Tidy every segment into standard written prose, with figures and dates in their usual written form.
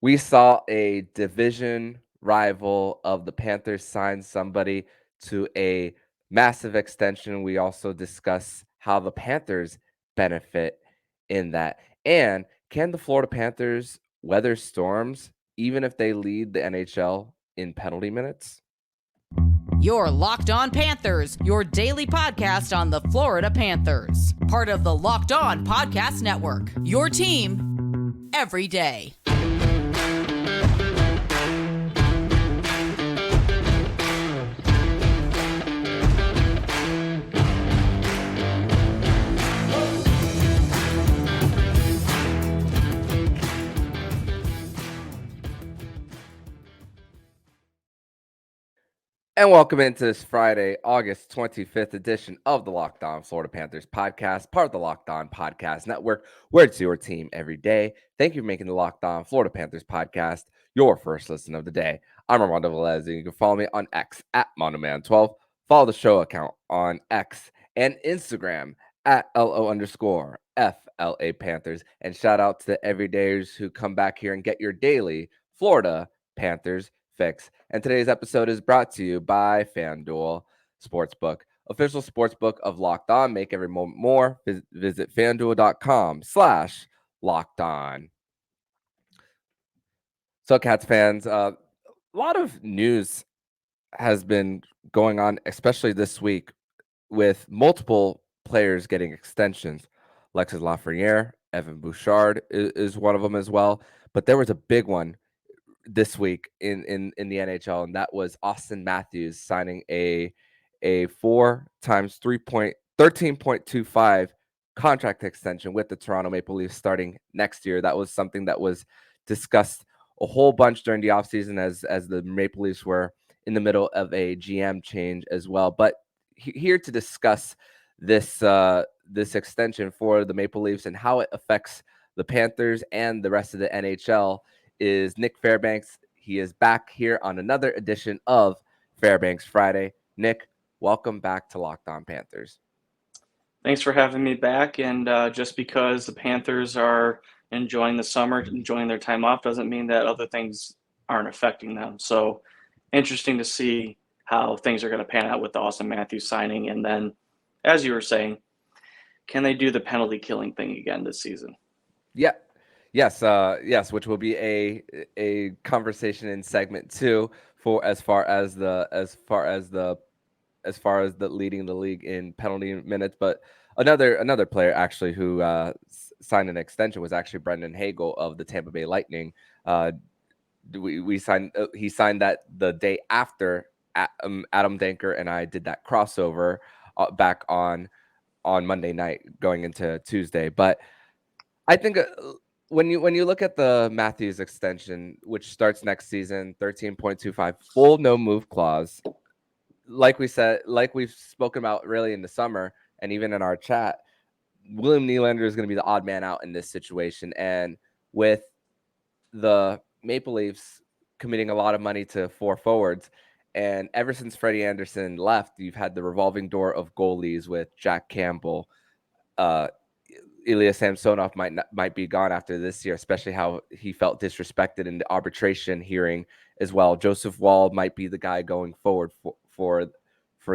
We saw a division rival of the Panthers sign somebody to a massive extension. We also discuss how the Panthers benefit in that. And can the Florida Panthers weather storms even if they lead the NHL in penalty minutes? You're Locked On Panthers, your daily podcast on the Florida Panthers. Part of the Locked On Podcast Network. Your team every day. And welcome into this Friday, August 25th edition of the Locked On Florida Panthers podcast, part of the Locked On Podcast Network, where it's your team every day. Thank you for making the Locked On Florida Panthers podcast your first listen of the day. I'm Armando Velez, and you can follow me on X at MondoMan12. Follow the show account on X and Instagram at LO_FLA Panthers. And shout out to the everydayers who come back here and get your daily Florida Panthers fix. And today's episode is brought to you by FanDuel Sportsbook, official sportsbook of Locked On. Make every moment more. Visit FanDuel.com/Locked On. So, Cats fans, a lot of news has been going on, especially this week, with multiple players getting extensions. Alexis Lafreniere, Evan Bouchard is one of them as well. But there was a big one this week in the NHL, and that was Auston Matthews signing a 4 times 13.25 contract extension with the Toronto Maple Leafs starting next year. That was something that was discussed a whole bunch during the offseason as the Maple Leafs were in the middle of a GM change as well. But here to discuss this this extension for the Maple Leafs and how it affects the Panthers and the rest of the NHL is Nick Fairbanks. He is back here on another edition of Fairbanks Friday. Nick, welcome back to Locked On Panthers. Thanks for having me back. And just because the Panthers are enjoying the summer, enjoying their time off, doesn't mean that other things aren't affecting them. So interesting to see how things are going to pan out with the Auston Matthews signing. And then, as you were saying, can they do the penalty killing thing again this season? Yeah. Yes, which will be a conversation in segment 2 for as far as the leading the league in penalty minutes. But another player actually who signed an extension was actually Brendan Hagel of the Tampa Bay Lightning. He signed that the day after Adam Danker and I did that crossover back on Monday night going into Tuesday. But I think when you look at the Matthews extension, which starts next season, 13.25 full no move clause, like we said, like we've spoken about really in the summer and even in our chat, William Nylander is going to be the odd man out in this situation. And with the Maple Leafs committing a lot of money to 4 forwards, and ever since Freddie Anderson left, you've had the revolving door of goalies with Jack Campbell. Ilya Samsonov might be gone after this year, especially how he felt disrespected in the arbitration hearing as well. Joseph Wall might be the guy going forward for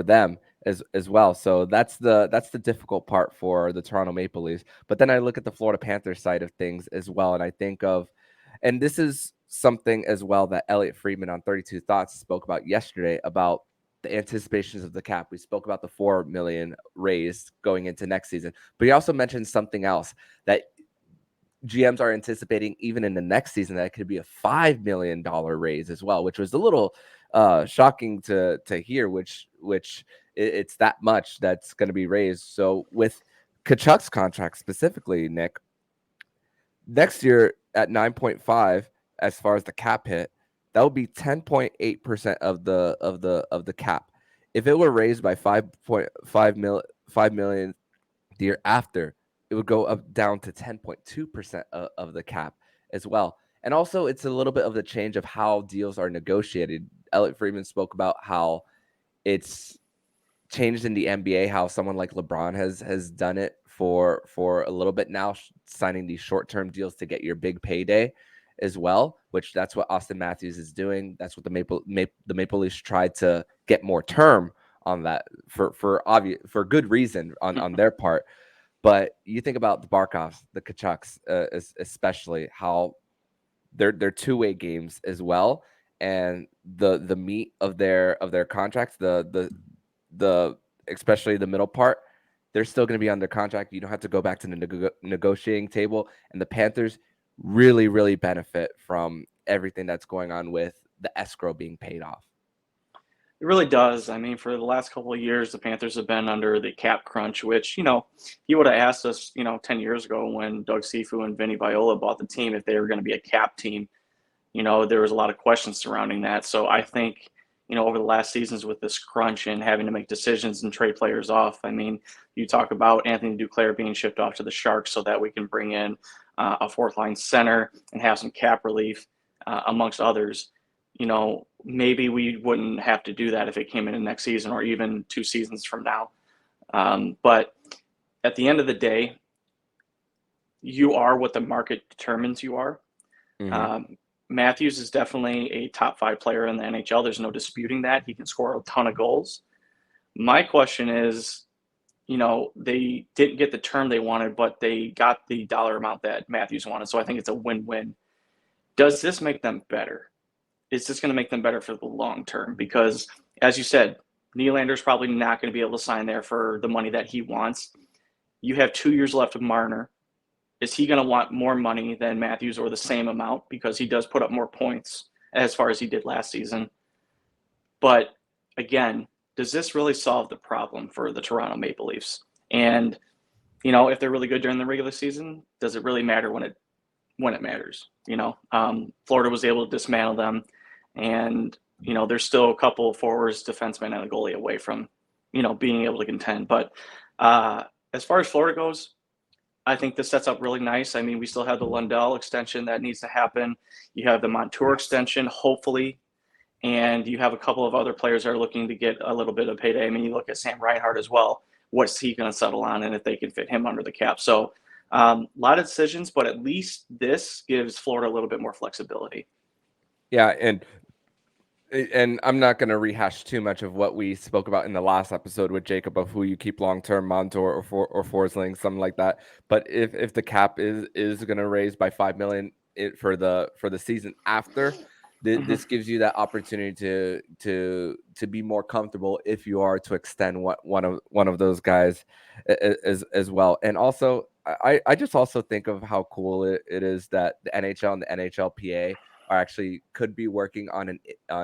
them as well. So that's the difficult part for the Toronto Maple Leafs. But then I look at the Florida Panthers side of things as well, and I think of, and this is something as well that Elliot Friedman on 32 Thoughts spoke about yesterday about the anticipations of the cap. We spoke about the $4 million raised going into next season, but he also mentioned something else that GMs are anticipating even in the next season, that it could be a $5 million raise as well, which was a little shocking to hear, which it's that much that's going to be raised. So with Tkachuk's contract specifically, Nick, next year at 9.5, as far as the cap hit, that would be 10.8% of the cap. If it were raised by 5 million the year after, it would go up down to 10.2% of the cap as well. And also, it's a little bit of the change of how deals are negotiated. Elliot Friedman spoke about how it's changed in the NBA, how someone like LeBron has done it for a little bit now, signing these short-term deals to get your big payday. as well, which that's what Auston Matthews is doing. That's what the Maple Leafs tried to get more term on that for good reason on their part. But you think about the Barkovs, the Kachucks, especially how they're two-way games as well, and the meat of their contracts, the especially the middle part, they're still going to be under contract. You don't have to go back to the negotiating table, and the Panthers really benefit from everything that's going on with the escrow being paid off. It really does. I mean, for the last couple of years, the Panthers have been under the cap crunch, which, you would have asked us, 10 years ago when Doug Sifu and Vinny Viola bought the team if they were going to be a cap team. There was a lot of questions surrounding that. So I think, over the last seasons with this crunch and having to make decisions and trade players off, I mean, you talk about Anthony Duclair being shipped off to the Sharks so that we can bring in a fourth line center and have some cap relief amongst others. Maybe we wouldn't have to do that if it came in next season or even 2 seasons from now. But at the end of the day, you are what the market determines you are. Mm-hmm. Matthews is definitely a top 5 player in the NHL. There's no disputing that. He can score a ton of goals. My question is, they didn't get the term they wanted, but they got the dollar amount that Matthews wanted. So I think it's a win-win. Does this make them better? Is this going to make them better for the long term? Because, as you said, Nylander's probably not going to be able to sign there for the money that he wants. You have 2 years left of Marner. Is he going to want more money than Matthews or the same amount? Because he does put up more points as far as he did last season. But, again, does this really solve the problem for the Toronto Maple Leafs? And, if they're really good during the regular season, does it really matter when it matters? Florida was able to dismantle them, and there's still a couple of forwards, defensemen, and a goalie away from being able to contend. But as far as Florida goes, I think this sets up really nice. I mean, we still have the Lundell extension that needs to happen. You have the Montour extension, hopefully, and you have a couple of other players that are looking to get a little bit of payday. I mean, you look at Sam Reinhart as well. What's he going to settle on, and if they can fit him under the cap? So a lot of decisions, but at least this gives Florida a little bit more flexibility. Yeah, and I'm not going to rehash too much of what we spoke about in the last episode with Jacob of who you keep long-term, Montour or Forsling, something like that. But if the cap is going to raise by $5 million for the season after, this gives you that opportunity to be more comfortable if you are to extend one of those guys as well. And also, I just also think of how cool it is that the NHL and the NHLPA are actually could be working on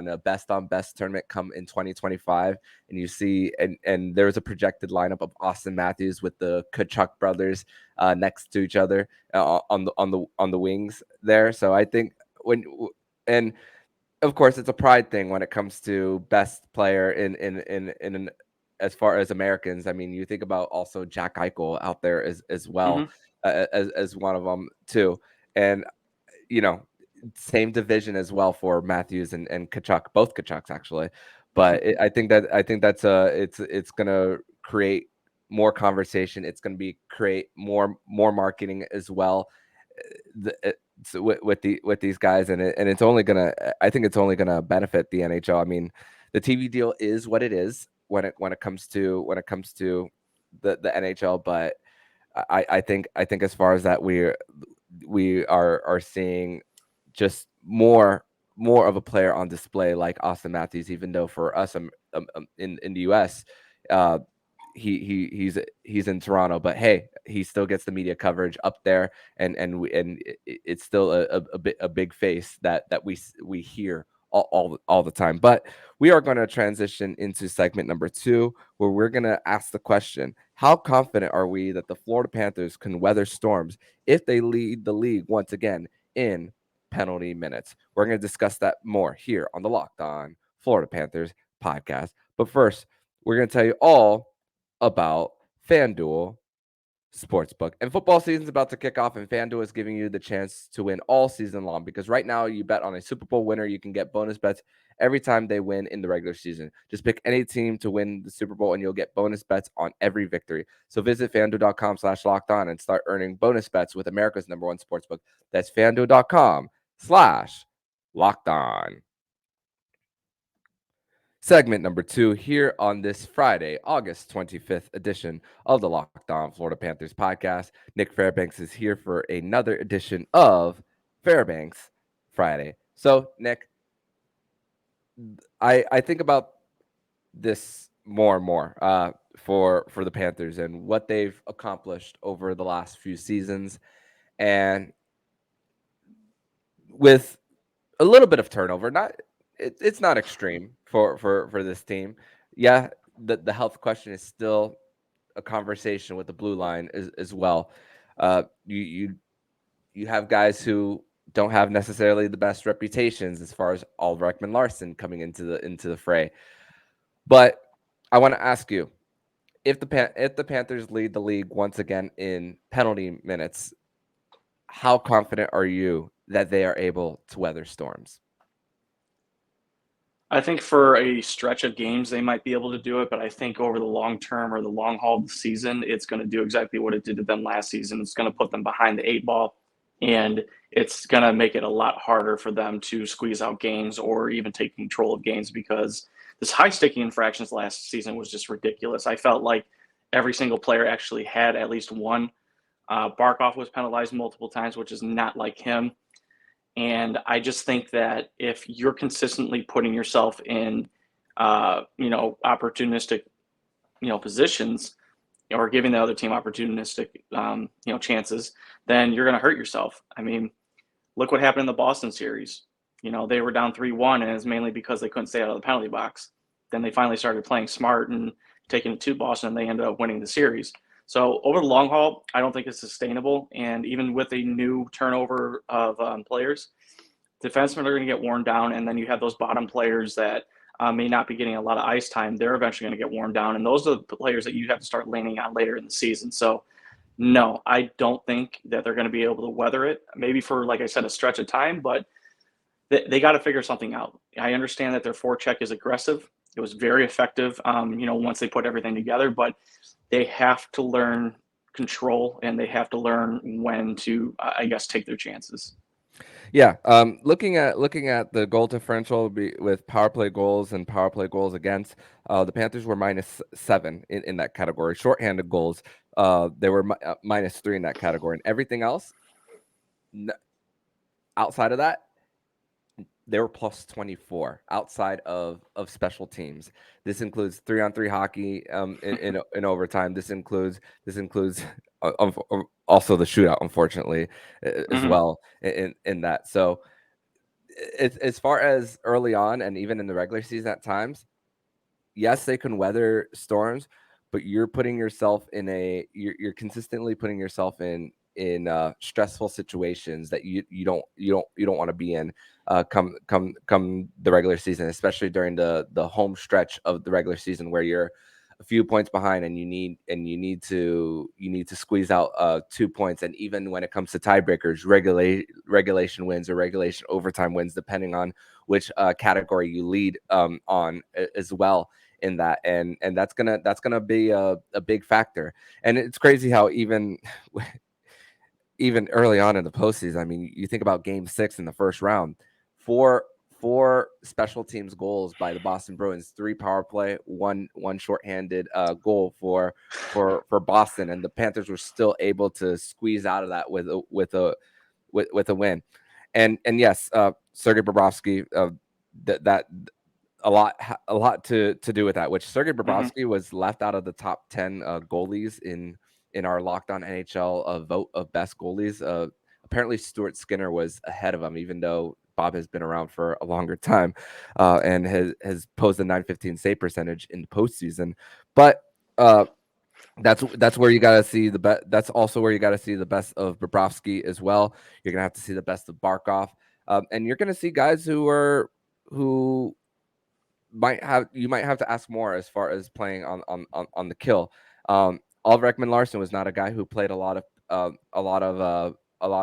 a best on best tournament come in 2025, and you see and there's a projected lineup of Auston Matthews with the Kachuk brothers next to each other on the wings there. So I think and of course it's a pride thing when it comes to best player in as far as Americans. I mean, you think about also Jack Eichel out there as well as one of them too, and same division as well for Matthews and Kachuk, both Kachucks actually. But I think that's it's gonna create more conversation. It's gonna create more marketing as well with these guys, and it's only gonna, I think it's only gonna benefit the NHL. I mean, the TV deal is what it is when it comes to the NHL, but I think as far as that we are seeing just more of a player on display like Auston Matthews, even though for us in the US, he's in Toronto, but hey, he still gets the media coverage up there, and it's still a big face that we hear all the time. But we are going to transition into segment number 2, where we're going to ask the question: how confident are we that the Florida Panthers can weather storms if they lead the league once again in penalty minutes? We're going to discuss that more here on the Locked On Florida Panthers podcast. But first, we're going to tell you all about FanDuel Sportsbook. And football season is about to kick off, and FanDuel is giving you the chance to win all season long, because right now you bet on a Super Bowl winner, you can get bonus bets every time they win in the regular season. Just pick any team to win the Super Bowl and you'll get bonus bets on every victory. So visit FanDuel.com/lockedon and start earning bonus bets with America's #1 sportsbook. That's FanDuel.com/lockedon. patreon.com/lockedon. Segment number 2 here on this Friday, August 25th edition of the Locked On Florida Panthers podcast. Nick Fairbanks is here for another edition of Fairbanks Friday. So, Nick, I think about this more and more for the Panthers and what they've accomplished over the last few seasons, and with a little bit of turnover. It's not extreme for this team. Yeah, the health question is still a conversation with the blue line as well. You have guys who don't have necessarily the best reputations as far as Ulrich and Larson coming into the fray. But I want to ask you, if the Panthers lead the league once again in penalty minutes, how confident are you that they are able to weather storms? I think for a stretch of games, they might be able to do it, but I think over the long term or the long haul of the season, it's going to do exactly what it did to them last season. It's going to put them behind the 8 ball, and it's going to make it a lot harder for them to squeeze out games or even take control of games, because this high-sticking infractions last season was just ridiculous. I felt like every single player actually had at least one. Barkov was penalized multiple times, which is not like him. And I just think that if you're consistently putting yourself in, opportunistic, positions, or giving the other team opportunistic, chances, then you're going to hurt yourself. I mean, look what happened in the Boston series. They were down 3-1, and it's mainly because they couldn't stay out of the penalty box. Then they finally started playing smart and taking it to Boston, and they ended up winning the series. So over the long haul, I don't think it's sustainable. And even with a new turnover of players, defensemen are going to get worn down. And then you have those bottom players that may not be getting a lot of ice time. They're eventually going to get worn down. And those are the players that you have to start leaning on later in the season. So, no, I don't think that they're going to be able to weather it. Maybe for, like I said, a stretch of time, but they got to figure something out. I understand that their forecheck is aggressive. It was very effective, once they put everything together, but they have to learn control, and they have to learn when to, take their chances. Yeah, looking at the goal differential with power play goals and power play goals against, the Panthers were -7 in that category. Shorthanded goals, they were -3 in that category, and everything else outside of that, they were +24 outside of special teams. This includes 3-on-3 hockey in overtime. This includes also the shootout, unfortunately, as well in that. So as far as early on and even in the regular season at times, yes, they can weather storms, but you're putting yourself in you're consistently putting yourself in stressful situations that you don't want to be in come the regular season, especially during the home stretch of the regular season where you're a few points behind and you need to squeeze out 2 points. And even when it comes to tiebreakers, regulation wins or regulation overtime wins, depending on which category you lead on as well in that, and that's gonna be a big factor. And it's crazy how even early on in the postseason, I mean, you think about Game 6 in the first round, four special teams goals by the Boston Bruins, 3 power play, one shorthanded goal for Boston, and the Panthers were still able to squeeze out of that with a win. And yes, Sergei Bobrovsky, that a lot to do with that, which Sergei Bobrovsky was left out of the top 10 goalies in our Locked On NHL vote of best goalies. Apparently Stuart Skinner was ahead of him, even though Bob has been around for a longer time and has posed a .915 save percentage in the postseason. But that's where you got to see the best. That's also where you got to see the best of Bobrovsky as well. You're gonna have to see the best of Barkov, and you're gonna see guys who might have to ask more as far as playing on the kill. Ulrich Larson was not a guy who played a lot of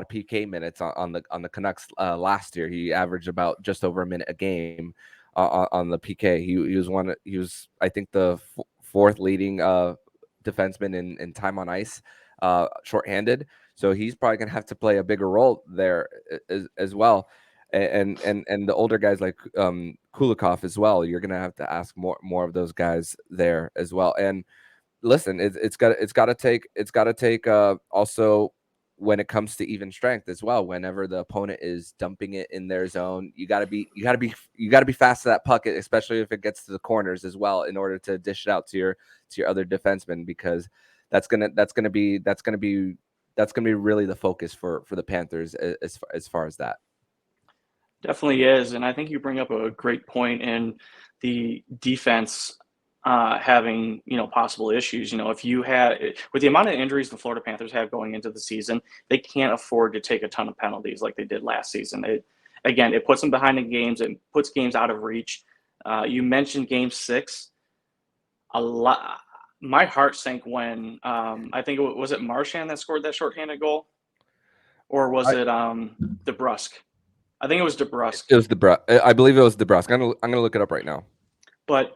PK minutes on the Canucks last year. He averaged about just over a minute a game on the PK. He was I think the fourth leading defenseman in time on ice, shorthanded. So he's probably gonna have to play a bigger role there as well. and the older guys like Kulikov as well. You're gonna have to ask more of those guys there as well. And listen, it's got to take also when it comes to even strength as well. Whenever the opponent is dumping it in their zone, you got to be fast to that puck, especially if it gets to the corners as well, in order to dish it out to your other defensemen, because that's gonna be really the focus for the Panthers as far as that. Definitely is, and I think you bring up a great point in the defense having possible issues. If you had with the amount of injuries the Florida Panthers have going into the season, they can't afford to take a ton of penalties like they did last season. It puts them behind in games. It puts games out of reach. You mentioned Game 6. A lot. My heart sank when I think was it Marchand that scored that shorthanded goal, or was it DeBrusque? I think it was DeBrusque. It was I believe it was DeBrusque. I'm gonna look it up right now. But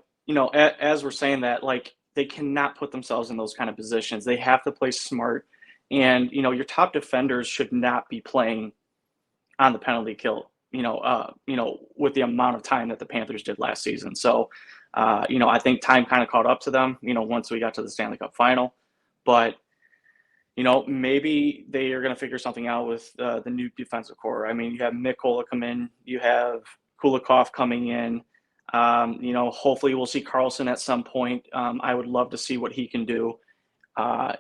as we're saying that, like, they cannot put themselves in those kind of positions. They have to play smart, and your top defenders should not be playing on the penalty kill. With the amount of time that the Panthers did last season. So, I think time kind of caught up to them. Once we got to the Stanley Cup final, but maybe they are going to figure something out with the new defensive core. I mean, you have Mikola come in, you have Kulikov coming in. Hopefully we'll see Carlson at some point. I would love to see what he can do. And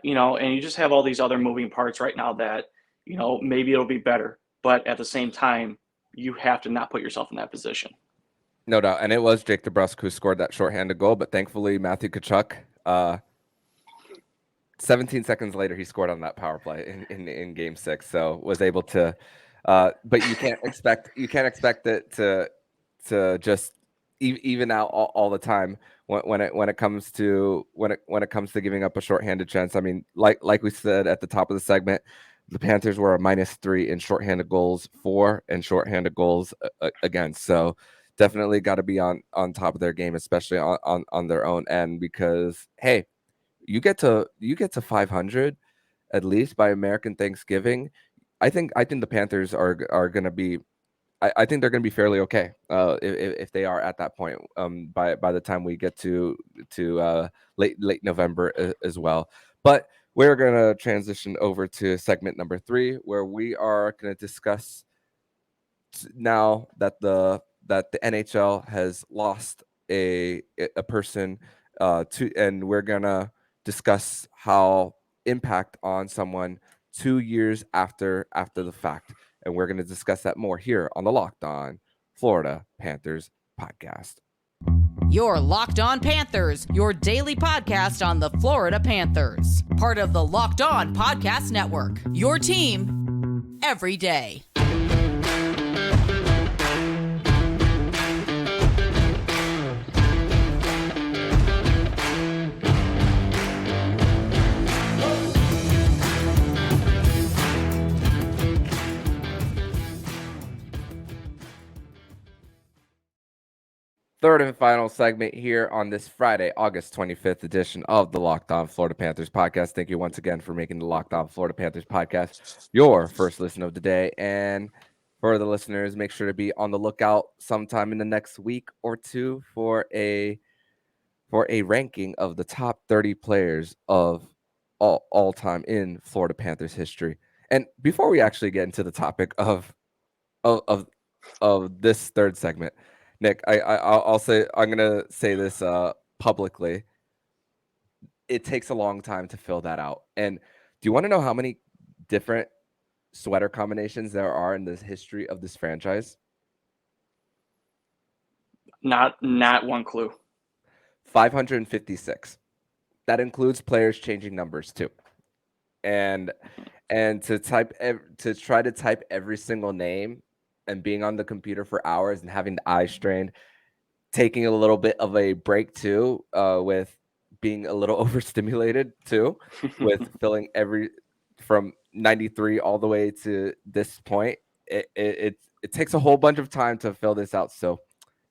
you just have all these other moving parts right now that, maybe it'll be better. But at the same time, you have to not put yourself in that position. No doubt. And it was Jake DeBrusque who scored that shorthanded goal, but thankfully Matthew Tkachuk, 17 seconds later, he scored on that power play in Game 6. So was able to, but you can't expect it to just even out all the time when it comes to giving up a shorthanded chance. I mean, like we said at the top of the segment, the Panthers were a -3 in shorthanded goals for and shorthanded goals against. So definitely got to be on top of their game, especially on their own end, because hey, you get to 500 at least by American Thanksgiving. I think the Panthers are going to be. I think they're going to be fairly okay if they are at that point by the time we get to late November as well. But we're going to transition over to segment number 3, where we are going to discuss now that the NHL has lost a person and we're going to discuss how impact on someone 2 years after the fact. And we're going to discuss that more here on the Locked On Florida Panthers podcast. Your Locked On Panthers, your daily podcast on the Florida Panthers. Part of the Locked On Podcast Network. Your team every day. Third and final segment here on this Friday, August 25th edition of the Locked On Florida Panthers podcast. Thank you once again for making the Locked On Florida Panthers podcast your first listen of the day. And for the listeners, make sure to be on the lookout sometime in the next week or two for a ranking of the top 30 players of all time in Florida Panthers history. And before we actually get into the topic of this third segment, Nick, I'll say, I'm gonna say this publicly. It takes a long time to fill that out. And do you want to know how many different sweater combinations there are in the history of this franchise? Not one clue. 556. That includes players changing numbers too. And to try to type every single name and being on the computer for hours and having the eye strained, taking a little bit of a break too, with being a little overstimulated too, with filling every from 93 all the way to this point. It takes a whole bunch of time to fill this out. So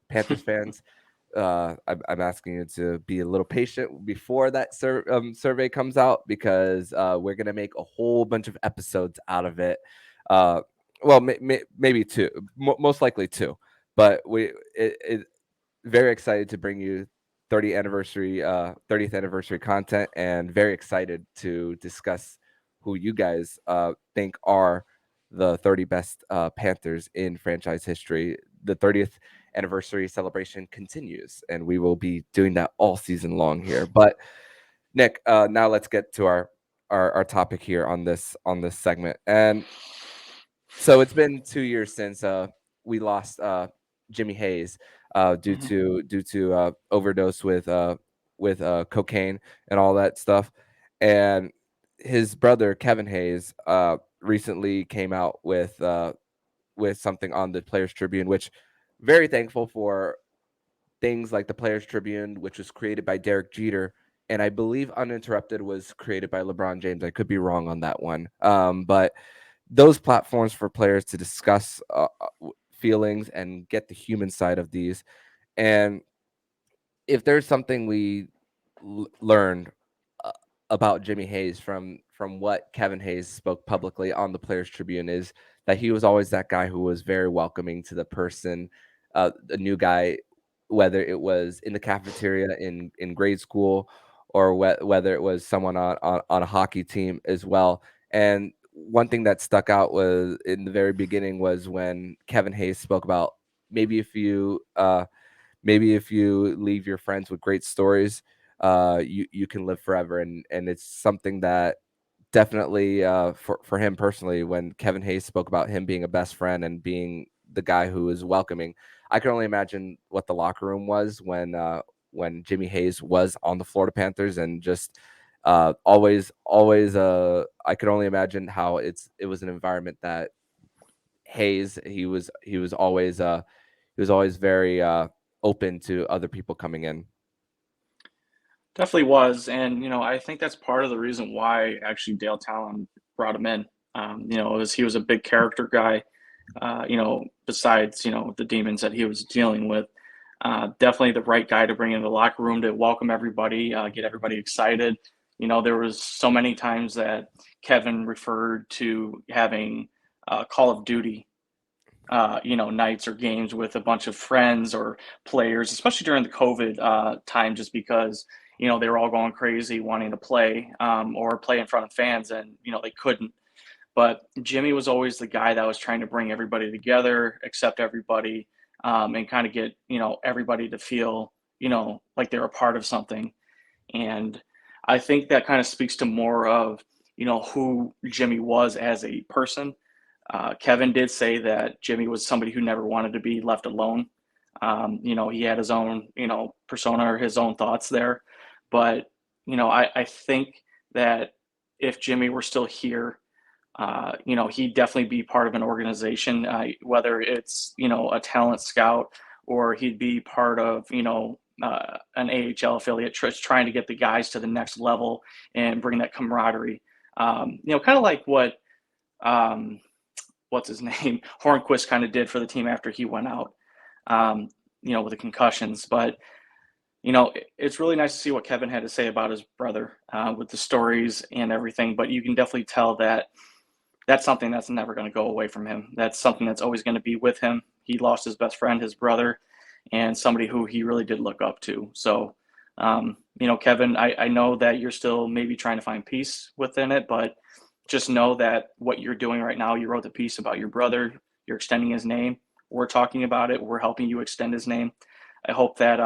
Panthers fans, I'm asking you to be a little patient before that survey comes out, because we're going to make a whole bunch of episodes out of it. well, maybe two, most likely two, but very excited to bring you 30th anniversary content, and very excited to discuss who you guys think are the 30 best Panthers in franchise history. The 30th anniversary celebration continues, and we will be doing that all season long here. But Nick, now let's get to our topic here on this segment. And so it's been 2 years since we lost Jimmy Hayes due Mhm. to overdose with cocaine and all that stuff. And his brother Kevin Hayes recently came out with something on the Players Tribune, which very thankful for things like the Players Tribune, which was created by Derek Jeter. And I believe Uninterrupted was created by LeBron James. I could be wrong on that one. But those platforms for players to discuss feelings and get the human side of these. And if there's something we learned uh, about Jimmy Hayes from what Kevin Hayes spoke publicly on the Players Tribune, is that he was always that guy who was very welcoming to the person, a new guy, whether it was in the cafeteria in grade school, or whether it was someone on a hockey team as well. And one thing that stuck out was in the very beginning was when Kevin Hayes spoke about maybe if you leave your friends with great stories, you can live forever. And it's something that definitely for him personally, when Kevin Hayes spoke about him being a best friend and being the guy who is welcoming, I can only imagine what the locker room was when Jimmy Hayes was on the Florida Panthers, and just always I could only imagine how it was an environment that Hayes, he was always very open to other people coming in. Definitely was, and I think that's part of the reason why actually Dale Talon brought him in. Is he was a big character guy. Besides the demons that he was dealing with, definitely the right guy to bring into the locker room to welcome everybody, get everybody excited. There was so many times that Kevin referred to having Call of Duty nights or games with a bunch of friends or players, especially during the COVID time, just because they were all going crazy wanting to play or play in front of fans, and they couldn't. But Jimmy was always the guy that was trying to bring everybody together, accept everybody, and kind of get everybody to feel like they're a part of something. And I think that kind of speaks to more of who Jimmy was as a person. Kevin did say that Jimmy was somebody who never wanted to be left alone. He had his own, persona or his own thoughts there. But, I think that if Jimmy were still here, he'd definitely be part of an organization, whether it's, a talent scout, or he'd be part of, an AHL affiliate trying to get the guys to the next level and bring that camaraderie. Kind of like what, what's his name, Hornquist kind of did for the team after he went out, with the concussions. But it's really nice to see what Kevin had to say about his brother with the stories and everything. But you can definitely tell that that's something that's never going to go away from him. That's something that's always going to be with him. He lost his best friend, his brother, and somebody who he really did look up to. So, Kevin, I know that you're still maybe trying to find peace within it, but just know that what you're doing right now, you wrote the piece about your brother, you're extending his name. We're talking about it. We're helping you extend his name. I hope that,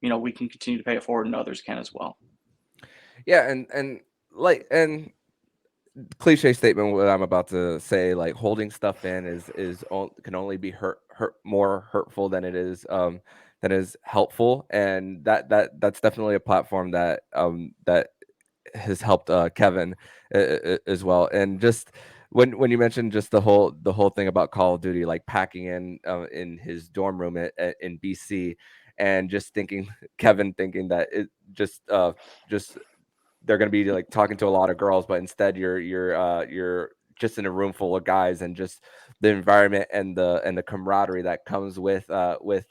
we can continue to pay it forward and others can as well. Yeah. And cliche statement what I'm about to say, like holding stuff in can only be more hurtful than is helpful. And that's definitely a platform that has helped Kevin as well. And just when you mentioned just the whole thing about Call of Duty, like packing in his dorm room in BC, and just thinking Kevin thinking that it just they're going to be like talking to a lot of girls, but instead you're just in a room full of guys, and just the environment and the camaraderie that comes with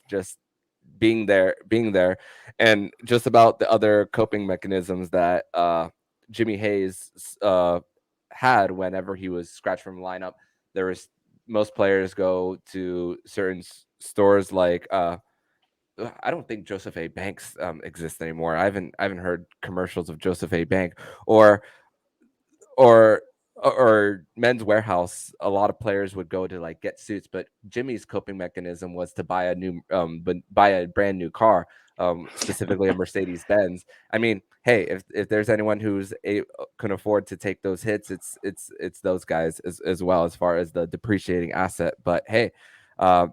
just being there, and just about the other coping mechanisms that Jimmy Hayes had whenever he was scratched from lineup. There was most players go to certain stores like I don't think Joseph A. Banks exists anymore. I haven't heard commercials of Joseph A. Bank or or or Men's Warehouse. A lot of players would go to like get suits, but Jimmy's coping mechanism was to buy a new but buy a brand new car, specifically a Mercedes Benz. I mean, hey, if there's anyone can afford to take those hits, it's those guys as well, as far as the depreciating asset. But hey, uh,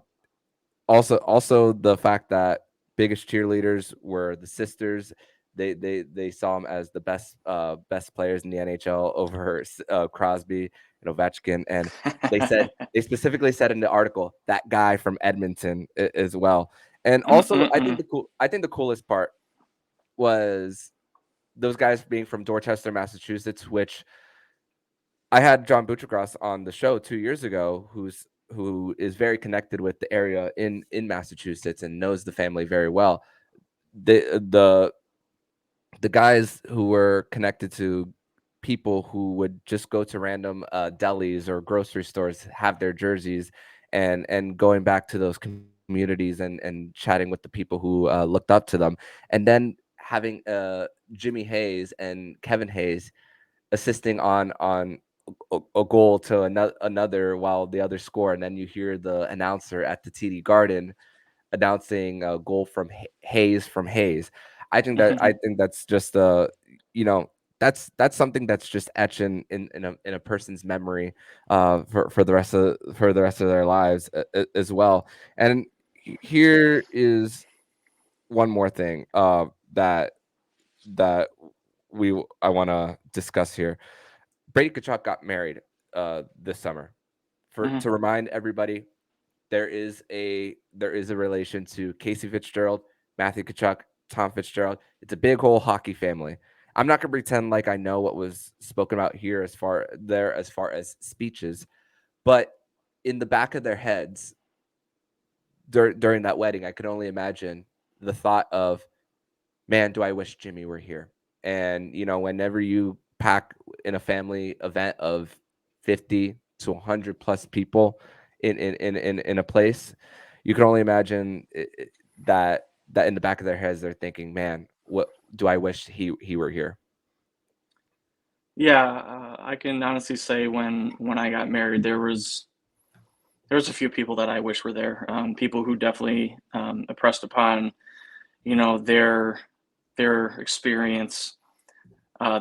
also the fact that biggest cheerleaders were the sisters. They saw him as the best players in the NHL over Crosby and Ovechkin, and they specifically said in the article that guy from Edmonton as well. And also, I think the coolest part was those guys being from Dorchester, Massachusetts, which I had John Butchercross on the show 2 years ago, who is very connected with the area in Massachusetts and knows the family very well. The the the guys who were connected to people who would just go to random delis or grocery stores, have their jerseys, and going back to those communities and chatting with the people who looked up to them, and then having Jimmy Hayes and Kevin Hayes assisting on a goal to another while the other score, and then you hear the announcer at the TD Garden announcing a goal from Hayes from Hayes. I think that's just you know that's something that's just etched in a person's memory for the rest of their lives as well. And here is one more thing that I want to discuss here. Brady Tkachuk got married this summer. To remind everybody, there is a relation to Casey Fitzgerald, Matthew Tkachuk, Tom Fitzgerald. It's a big whole hockey family. I'm not gonna pretend like I know what was spoken about here as far as speeches, but in the back of their heads during that wedding, I could only imagine the thought of, man, do I wish Jimmy were here. And whenever you pack in a family event of 50 to 100 plus people in a place, you can only imagine that in the back of their heads they're thinking, man, what do I wish he were here. Yeah, I can honestly say when I got married, there was a few people that I wish were there. People who definitely impressed upon, their experience,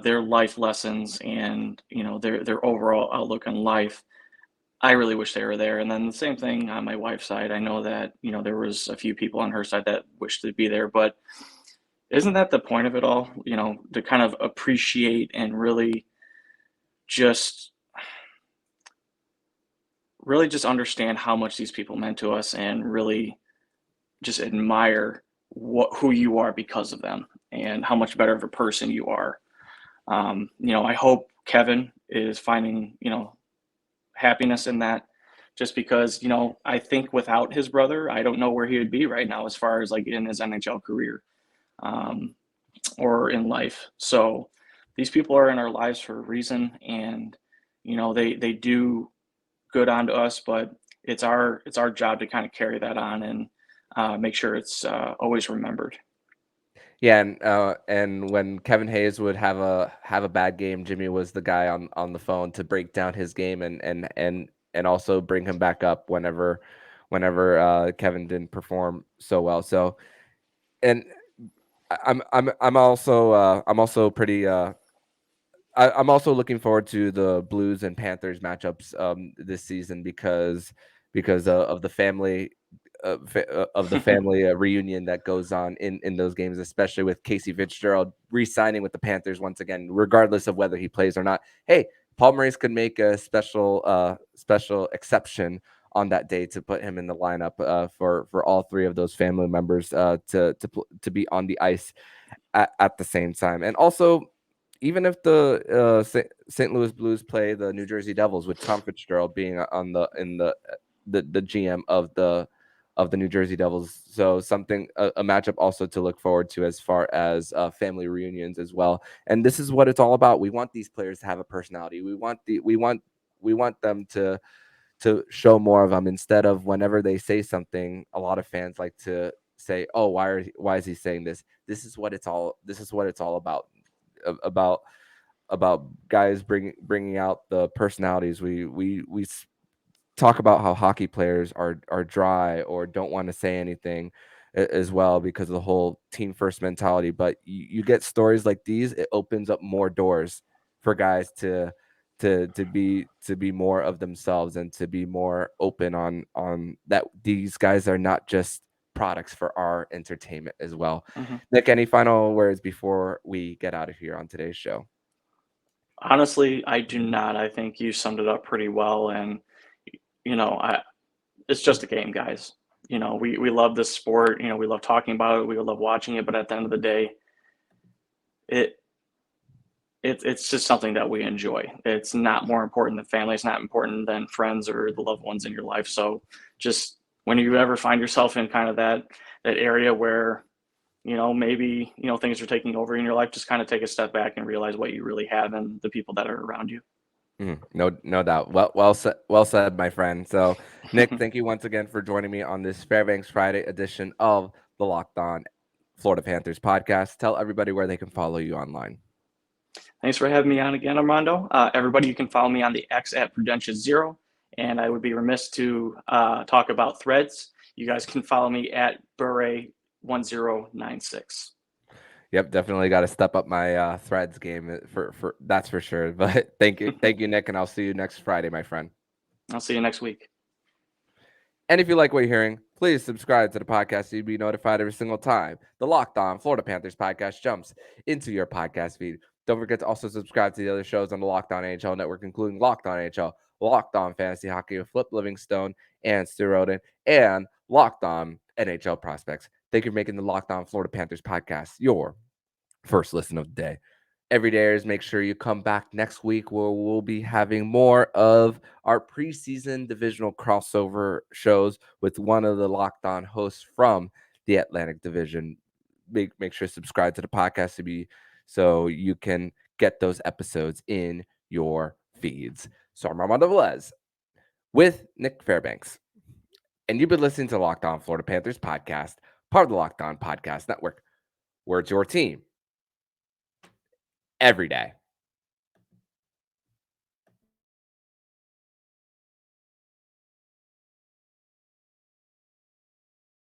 their life lessons, and their overall outlook on life. I really wish they were there. And then the same thing on my wife's side. I know that there was a few people on her side that wished to be there, but isn't that the point of it all? To kind of appreciate and just really just understand how much these people meant to us, and really just admire who you are because of them, and how much better of a person you are. I hope Kevin is finding happiness in that, just because I think without his brother, I don't know where he would be right now as far as like in his NHL career, or in life. So these people are in our lives for a reason, and they do good onto us, but it's our job to kind of carry that on and make sure it's always remembered. Yeah, and when Kevin Hayes would have a bad game, Jimmy was the guy on the phone to break down his game and also bring him back up whenever Kevin didn't perform so well. So, and I'm also pretty I'm also looking forward to the Blues and Panthers matchups this season because of the family of the family reunion that goes on in those games, especially with Casey Fitzgerald re-signing with the Panthers once again, regardless of whether he plays or not. Hey, Paul Maurice could make a special exception on that day to put him in the lineup for all three of those family members to be on the ice at the same time. And also, even if the St. Louis Blues play the New Jersey Devils with Tom Fitzgerald being on the GM of the New Jersey Devils, so a matchup also to look forward to as far as family reunions as well. And this is what it's all about. We want these players to have a personality. We want them to show more of them, instead of whenever they say something, a lot of fans like to say, "Oh, why is he saying this? This is what it's all about." About guys bringing out the personalities. We talk about how hockey players are dry or don't want to say anything as well because of the whole team first mentality. But you get stories like these, it opens up more doors for guys to be more of themselves and to be more open on that these guys are not just products for our entertainment as well. Mm-hmm. Nick, any final words before we get out of here on today's show? Honestly, I do not. I think you summed it up pretty well. And, it's just a game, guys. We love this sport. We love talking about it. We love watching it. But at the end of the day, it's just something that we enjoy. It's not more important than family. It's not important than friends or the loved ones in your life. So just when you ever find yourself in kind of that area where, maybe, things are taking over in your life, just kind of take a step back and realize what you really have and the people that are around you. No doubt. Well said, my friend. So, Nick, thank you once again for joining me on this Fairbanks Friday edition of the Locked On Florida Panthers podcast. Tell everybody where they can follow you online. Thanks for having me on again, Armando. Everybody, you can follow me on the X at Prudentious0, and I would be remiss to talk about Threads. You guys can follow me at Bure1096. Yep, definitely got to step up my Threads game for that's for sure. But thank you, Nick, and I'll see you next Friday, my friend. I'll see you next week. And if you like what you're hearing, please subscribe to the podcast so you'll be notified every single time the Locked On Florida Panthers podcast jumps into your podcast feed. Don't forget to also subscribe to the other shows on the Locked On NHL network, including Locked On NHL, Locked On Fantasy Hockey with Flip Livingstone and Stu Roden, and Locked On NHL Prospects. Thank you for making the Locked On Florida Panthers podcast your first listen of the day. Every day is make sure you come back next week where we'll be having more of our preseason divisional crossover shows with one of the Locked On hosts from the Atlantic Division. Make sure to subscribe to the podcast so you can get those episodes in your feeds. So I'm Armando Velez with Nick Fairbanks, and you've been listening to Locked On Florida Panthers podcast, part of the Locked On Podcast Network, where it's your team every day.